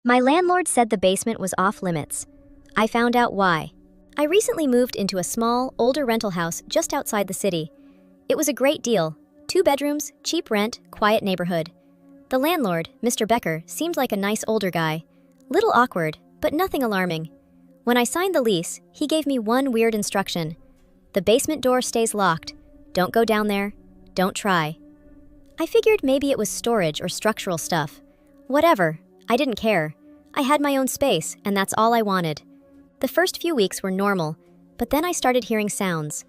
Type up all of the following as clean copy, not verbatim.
My landlord said the basement was off limits. I found out why. I recently moved into a small, older rental house just outside the city. It was a great deal. 2 bedrooms, cheap rent, quiet neighborhood. The landlord, Mr. Becker, seemed like a nice older guy. Little awkward, but nothing alarming. When I signed the lease, he gave me one weird instruction. The basement door stays locked. Don't go down there. Don't try. I figured maybe it was storage or structural stuff. Whatever. I didn't care. I had my own space, and that's all I wanted. The first few weeks were normal, but then I started hearing sounds.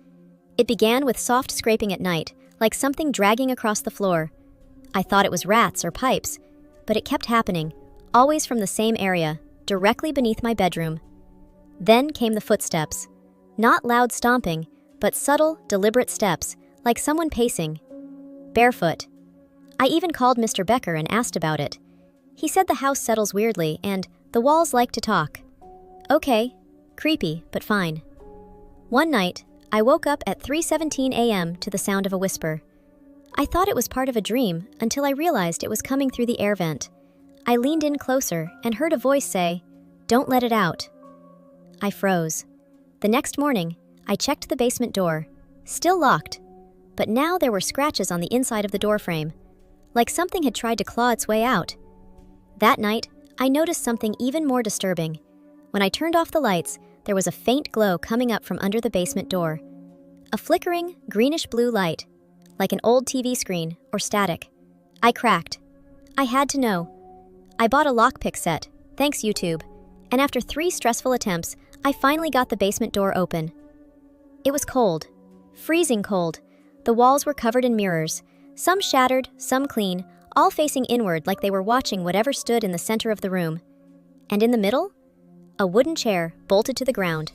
It began with soft scraping at night, like something dragging across the floor. I thought it was rats or pipes, but it kept happening, always from the same area, directly beneath my bedroom. Then came the footsteps. Not loud stomping, but subtle, deliberate steps, like someone pacing. Barefoot. I even called Mr. Becker and asked about it. He said the house settles weirdly and the walls like to talk. Okay, creepy, but fine. One night, I woke up at 3:17 a.m. to the sound of a whisper. I thought it was part of a dream until I realized it was coming through the air vent. I leaned in closer and heard a voice say, "Don't let it out." I froze. The next morning, I checked the basement door. Still locked. But now there were scratches on the inside of the doorframe, like something had tried to claw its way out. That night, I noticed something even more disturbing. When I turned off the lights, there was a faint glow coming up from under the basement door. A flickering, greenish-blue light, like an old TV screen or static. I cracked. I had to know. I bought a lockpick set, thanks YouTube, and after 3 stressful attempts, I finally got the basement door open. It was cold. Freezing cold. The walls were covered in mirrors, some shattered, some clean, all facing inward like they were watching whatever stood in the center of the room. And in the middle? A wooden chair bolted to the ground.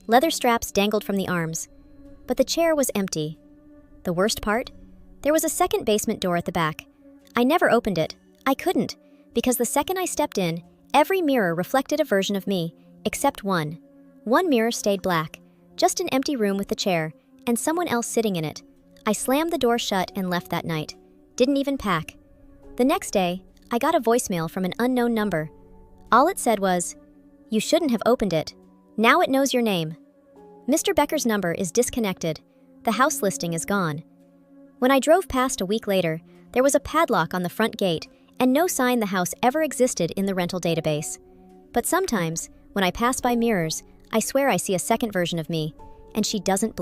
Leather straps dangled from the arms. But the chair was empty. The worst part? There was a second basement door at the back. I never opened it. I couldn't, because the second I stepped in, every mirror reflected a version of me, except one. One mirror stayed black, just an empty room with the chair, and someone else sitting in it. I slammed the door shut and left that night. Didn't even pack. The next day, I got a voicemail from an unknown number. All it said was, "You shouldn't have opened it. Now it knows your name. Mr. Becker's number is disconnected. The house listing is gone." When I drove past a week later, there was a padlock on the front gate and no sign the house ever existed in the rental database. But sometimes, when I pass by mirrors, I swear I see a second version of me, and she doesn't blink.